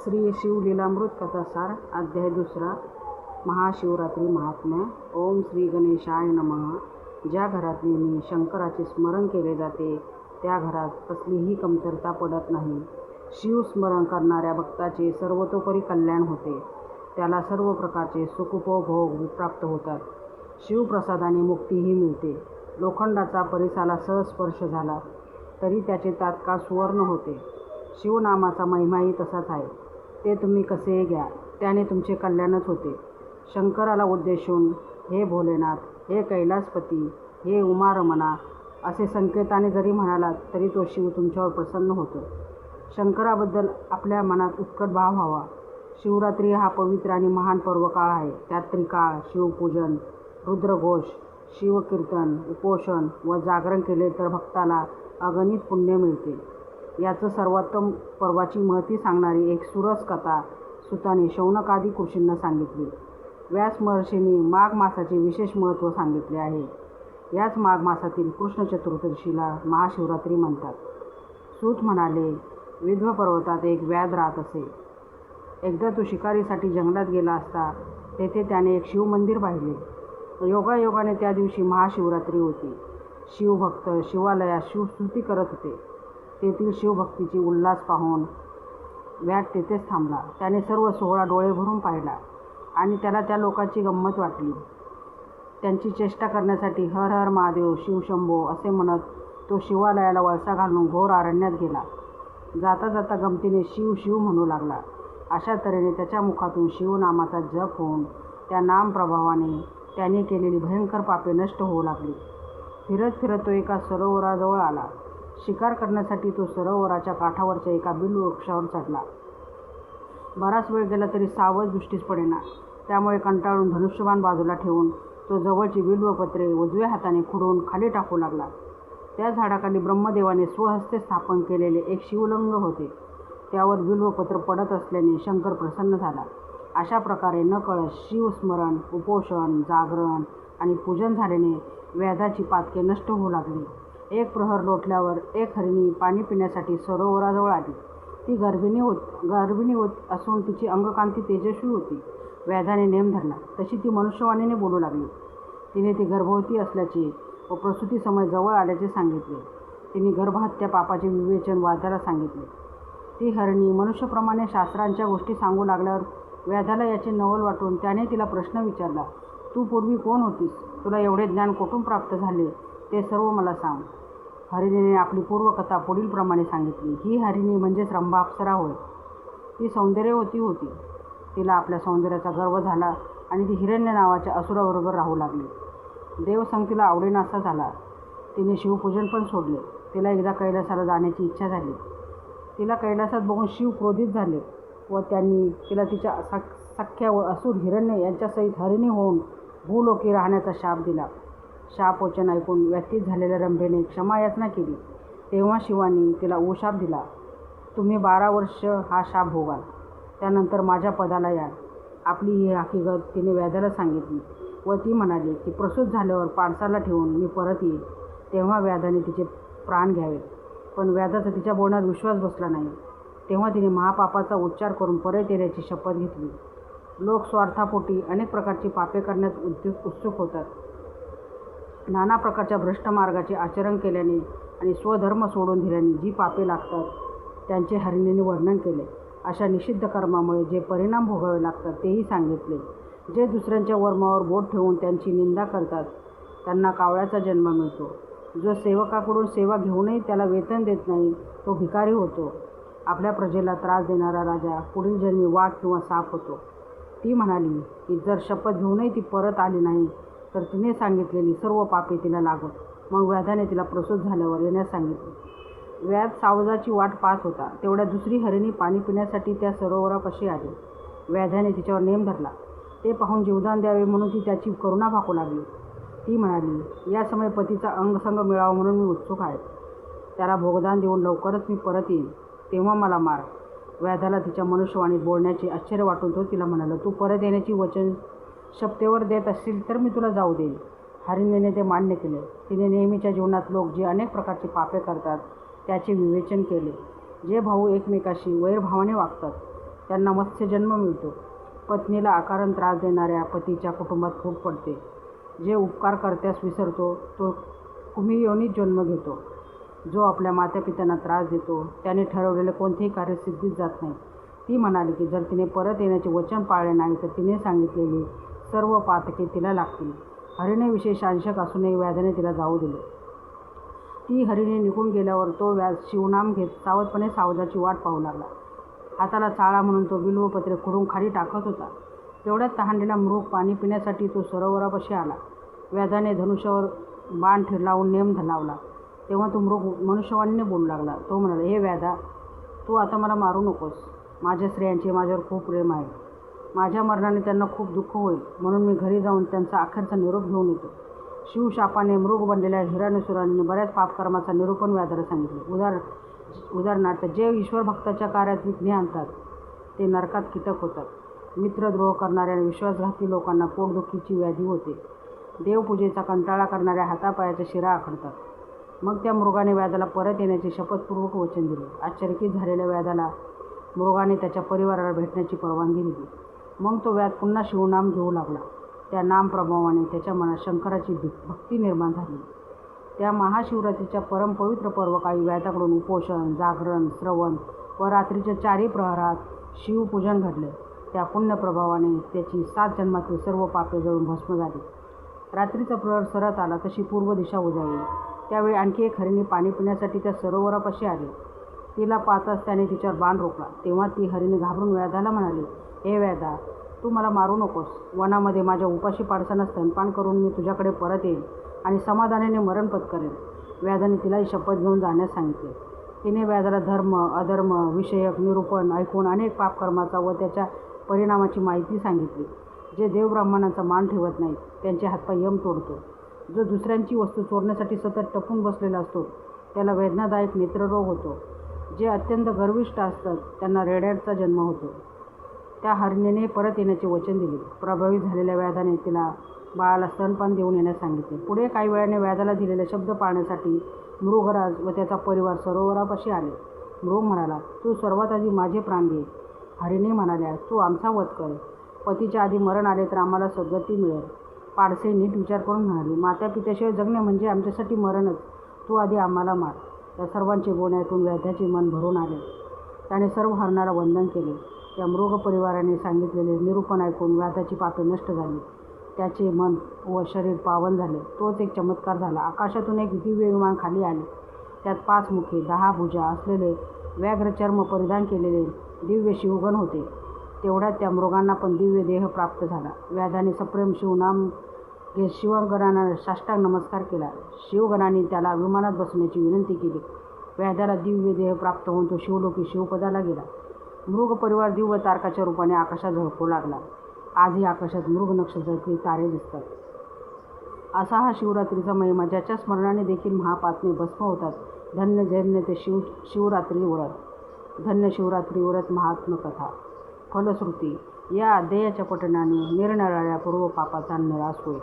श्री शिवलीलामृत कथासार अध्याय 2 महाशिवरात्री महात्म्य. ओम श्री गणेशाय नमः. ज्या घरात नेहमी शंकराचे स्मरण केले जाते त्या घरात कसलीही कमतरता पडत नाही. शिवस्मरण करणाऱ्या भक्ताचे सर्वतोपरी कल्याण होते. त्याला सर्व प्रकारचे सुखोपभोग प्राप्त होतात. शिवप्रसादाने मुक्तीही मिळते. लोखंडाचा परिसाला सहज स्पर्श झाला तरी त्याचे तात्काळ सुवर्ण होते. शिवनामाचा महिमाही तसाच आहे. ते तुम्ही कसेही घ्या त्याने तुमचे कल्याणच होते. शंकराला उद्देशून हे भोलेनाथ, हे कैलासपती, हे उमारमणा असे संकेताने जरी म्हणालात तरी तो शिव तुमच्यावर प्रसन्न होतो. शंकराबद्दल आपल्या मनात उत्कट भाव व्हावा. शिवरात्री हा पवित्र आणि महान पर्वकाळ आहे. त्यात त्रिकाळ शिवपूजन, रुद्रघोष, शिवकीर्तन, उपोषण व जागरण केले तर भक्ताला अगणित पुण्य मिळते. याचं सर्वोत्तम पर्वाची महती सांगणारी एक सुरस कथा सुताने शौनकादी ऋषींना सांगितली. व्यास महर्षींनी माघ मासाचे विशेष महत्त्व सांगितले आहे. याच माघ मासातील कृष्ण चतुर्दशीला महाशिवरात्री म्हणतात. सूत म्हणाले, विंध्य पर्वतात एक व्याध राहत असे. एकदा तो शिकारीसाठी जंगलात गेला असता तेथे त्याने एक शिवमंदिर पाहिले. योगायोगाने त्या दिवशी महाशिवरात्री होती. शिवभक्त शिवालयात शिवस्तुती करत होते. तेथील शिवभक्तीची उल्हास पाहून व्याध तेथेच थांबला. त्याने सर्व सोहळा डोळे भरून पाहिला आणि त्याला त्या लोकांची गंमत वाटली. त्यांची चेष्टा करण्यासाठी हर हर महादेव, शिवशंभो असे म्हणत तो शिवालयाला वळसा घालून घोर अरण्यात गेला. जाता जाता गमतीने शिव शिव म्हणू लागला. अशा तऱ्हेने त्याच्या मुखातून शिवनामाचा जप होऊन त्या नामप्रभावाने त्याने केलेली भयंकर पापे नष्ट होऊ लागली. फिरत फिरत तो एका सरोवराजवळ आला. शिकार करण्यासाठी तो सरोवराच्या काठावरच्या एका बिल्ववृक्षावर चढला. बराच वेळ गेला तरी सावज दृष्टीस पडेना. त्यामुळे कंटाळून धनुष्यबाण बाजूला ठेवून तो जवळची बिल्वपत्रे उजव्या हाताने खुडून खाली टाकू लागला. त्या झाडाखाली ब्रह्मदेवाने स्वहस्ते स्थापन केलेले एक शिवलिंग होते. त्यावर बिल्वपत्र पडत असल्याने शंकर प्रसन्न झाला. अशा प्रकारे नकळत शिवस्मरण, उपोषण, जागरण आणि पूजन झाल्याने व्याधाची पातके नष्ट होऊ लागली. एक प्रहर लोटल्यावर एक हरिणी पाणी पिण्यासाठी सरोवराजवळ आली. ती गर्भिणी असून तिची अंगकांती तेजस्वी होती. व्याधाने नेम धरला तशी ती मनुष्यवाणीने बोलू लागली. तिने ती गर्भवती असल्याचे व प्रसूती समय जवळ आल्याचे सांगितले. तिने गर्भहत्या पापाचे विवेचन व्याधाला सांगितले. ती हरिणी मनुष्यप्रमाणे शास्त्रांच्या गोष्टी सांगू लागल्यावर व्याधाला याचे नवल वाटून त्याने तिला प्रश्न विचारला. तू पूर्वी कोण होतीस? तुला एवढे ज्ञान कुठून प्राप्त झाले ते सर्व मला सांग. हरिणीने आपली पूर्वकथा पुढीलप्रमाणे सांगितली. ही हरिणी म्हणजेच रंभा अप्सरा होय. ती सौंदर्यवती होती. तिला आपल्या सौंदर्याचा गर्व झाला आणि ती हिरण्य नावाच्या असुराबरोबर राहू लागली. देवसंगतीला आवडेनासा झाला. तिने शिवपूजन पण सोडले. तिला एकदा कैलासाला जाण्याची इच्छा झाली. तिला कैलासात बघून शिव क्रोधित झाले व त्यांनी तिला तिच्या सख्या व असुर हिरण्य यांच्यासहित हरिणी होऊन भूलोकी राहण्याचा शाप दिला. शापवचन ऐकून व्यथित झालेल्या रंभेने क्षमायाचना केली. तेव्हा शिवानी तिला उशाप दिला. तुम्ही 12 वर्ष हा शाप भोगाल, त्यानंतर माझ्या पदाला याल. आपली ही हकीकत तिने व्याधाला सांगितली व ती म्हणाली की प्रसूत झाल्यावर पाडसाला ठेवून मी परत येईल, तेव्हा व्याधाने तिचे प्राण घ्यावे. पण व्याधाचा तिच्या बोलण्यावर विश्वास बसला नाही. तेव्हा तिने महापापाचा उच्चार करून परत येण्याची शपथ घेतली. लोक स्वार्थापोटी अनेक प्रकारची पापे करण्यास उत्सुक होतात. नाना प्रकारच्या भ्रष्ट मार्गाचे आचरण केल्याने आणि स्वधर्म सोडून दिल्याने जी पापे लागतात त्यांचे हरिणीने वर्णन केले. अशा निषिद्ध कर्मामुळे जे परिणाम भोगावे लागतात तेही सांगितले. जे दुसऱ्यांच्या वर्मावर बोट ठेवून त्यांची निंदा करतात त्यांना कावळ्याचा जन्म मिळतो. जो सेवकाकडून सेवा घेऊनही त्याला वेतन देत नाही तो भिकारी होतो. आपल्या प्रजेला त्रास देणारा राजा पुढील जन्मी वाघ किंवा साप होतो. ती म्हणाली की जर शपथ घेऊनही ती परत आली नाही तर तिने सांगितलेली सर्व पापे तिला लागत. मग व्याधाने तिला प्रसूत झाल्यावर येण्यास सांगितले. व्याध सावजाची वाट पाहत होता. तेवढ्या दुसरी हरिणी पाणी पिण्यासाठी त्या सरोवरापाशी आली. व्याधाने तिच्यावर नेम धरला. ते पाहून जीवदान द्यावे म्हणून ती त्याची करुणा भाकू लागली. ती म्हणाली, या समय पतीचा अंगसंग मिळावा म्हणून मी उत्सुक आहे. त्याला भोगदान देऊन लवकरच मी परत येईन, तेव्हा मला मार. व्याधाला तिच्या मनुष्यवाणीत बोलण्याचे आश्चर्य वाटून तो तिला म्हणाला, तू परत येण्याची वचन शपथेवर देत असशील तर मी तुला जाऊ देईन. हरिणीने ते मान्य केले. तिने नेहमीच्या जीवनात लोक जे अनेक प्रकारची पापे करतात त्याचे विवेचन केले. जे भाऊ एकमेकाशी वैरभावाने वागतात त्यांना मत्स्यजन्म मिळतो. पत्नीला अकारण त्रास देणाऱ्या पतीच्या कुटुंबात फूट पडते. जे उपकार कर्त्यास विसरतो तो कुमी योनीत जन्म घेतो. जो आपल्या मातापित्यांना त्रास देतो त्याने ठरवलेले कोणतेही कार्य सिद्धीत जात नाही. ती म्हणाली की जर तिने परत येण्याचे वचन पाळले नाही तर तिने सांगितलेली सर्व पातके तिला लागतील. हरीने विशेष अंशक असूनही व्याधाने तिला जाऊ दिले. ती हरीने निघून गेल्यावर तो व्याध शिवनाम घेत सावधपणे सावजाची वाट पाहू लागला. हाताला चाळा म्हणून तो बिल्वपत्रे खुडून खाली टाकत होता. तेवढ्यात तहानलेला मृग पाणी पिण्यासाठी तो सरोवरापाशी आला. व्याधाने धनुष्यावर बाण लावून नेम लावला. तेव्हा तो मृग मनुष्यवाणीने बोलू लागला. तो म्हणाला, हे व्याधा, तू आता मला मारू नकोस. माझ्या स्त्रियांचे माझ्यावर खूप प्रेम आहे. माझ्या मरणाने त्यांना खूप दुःख होईल, म्हणून मी घरी जाऊन त्यांचा अखेरचा निरोप घेऊन येतो. शिवशापाने मृग बनलेल्या हिरण्यसुराने बऱ्याच पापकर्माचा निरूपण व्याधाला सांगितले. उदाहरणार्थ, जे ईश्वर भक्ताच्या कार्यात विघ्ने आणतात ते नरकात कीटक होतात. मित्रद्रोह करणाऱ्या आणि विश्वासघाती लोकांना पोटदुखीची व्याधी होते. देवपूजेचा कंटाळा करणाऱ्या हातापायाच्या शिरा आखडतात. मग त्या मृगाने व्याधाला परत येण्याचे शपथपूर्वक वचन दिले. आश्चर्यचकित झालेल्या व्याधाला मृगाने त्याच्या परिवाराला भेटण्याची परवानगी दिली. मग तो व्याध पुन्हा शिवनाम घेऊ लागला. त्या नामप्रभावाने त्याच्या मनात शंकराची भक्ती निर्माण झाली. त्या महाशिवरात्रीच्या परमपवित्र पर्वकाळी व्याधाकडून उपोषण, जागरण, श्रवण व रात्रीच्या 4ही प्रहरात शिवपूजन घडले. त्या पुण्यप्रभावाने त्याची 7 जन्मातील सर्व पापे जळून भस्म झाली. रात्रीचा प्रहर सरत आला तशी पूर्व दिशा उजाळली. त्यावेळी आणखी एक हरिणी पाणी पिण्यासाठी त्या सरोवरापाशी आली. तिला पाहताच त्याने तिच्यावर बाण रोखला. तेव्हा ती हरिणी घाबरून व्याधाला म्हणाली, हे व्याधा, तू मला मारू नकोस. वनामध्ये माझ्या उपाशी पाडसांना स्तनपान करून मी तुझ्याकडे परत येईल आणि समाधानाने मरण पत्करेन. व्याधाने तिलाही शपथ घेऊन जाण्यास सांगितले. तिने व्याधाला धर्म, अधर्म विषयक निरूपण ऐकून अनेक पापकर्माचा व त्याच्या परिणामाची माहिती सांगितली. जे देवब्राह्मणांचा मान ठेवत नाहीत त्यांचे हातपाय यम तोडतो. जो दुसऱ्यांची वस्तू चोरण्यासाठी सतत टपून बसलेला असतो त्याला वेदनादायक नेत्ररोग होतो. जे अत्यंत गर्विष्ठ असतात त्यांना रेड्याचा जन्म होतो. त्या हरिणीने परत येण्याचे वचन दिले. प्रभावित झालेल्या व्याधाने तिला बाळाला स्तनपान देऊन येण्यास सांगितले. पुढे काही वेळाने व्याधाला दिलेले शब्द पाळण्यासाठी मृगराज व त्याचा परिवार सरोवरापाशी आले. मृग म्हणाला, तू सर्वात आधी माझे प्राण घे. हरिणी म्हणाल्या, तू आमचा वध कर. पतीच्या आधी मरण आले तर आम्हाला सद्गती मिळेल. पाडसे नीट विचार करून म्हणाले, मातापित्याशिवाय जगणे म्हणजे आमच्यासाठी मरणच. तू आधी आम्हाला मार. या सर्वांचे बोलणे ऐकून व्याधाचे मन भरून आले. त्याने सर्व हरणाला वंदन केले. त्या मृग परिवाराने सांगितलेले निरूपण ऐकून व्याधाची पापे नष्ट झाली. त्याचे मन व शरीर पावन झाले. तोच एक चमत्कार झाला. आकाशातून एक दिव्य विमान खाली आले. त्यात 5 मुखे, 10 भुजा असलेले व्याघ्रचर्म परिधान केलेले दिव्य शिवगण होते. तेवढ्यात त्या मृगांना पण दिव्य देह प्राप्त झाला. व्याधाने सप्रेम शिवनाम घेत शिवगणांना साष्टांग नमस्कार केला. शिवगणांनी त्याला विमानात बसण्याची विनंती केली. व्याधाला दिव्य देह प्राप्त होऊन तो शिवलोकी शिवपदाला गेला. मृग परिवार दिव्य तारकाच्या रूपाने आकाशात झळकू लागला. आजही आकाशात मृग नक्षत्रातील तारे दिसतात. असा हा शिवरात्रीचा महिमा, ज्याच्या स्मरणाने देखील महापातमे भस्म होतात. धन्य धन्य ते शिवरात्री व्रत. धन्य शिवरात्री व्रत महात्मकथा. फलश्रुती. या अध्यायाच्या पठणाने निरनिराळ्या पूर्व पापाचा निराश होईल.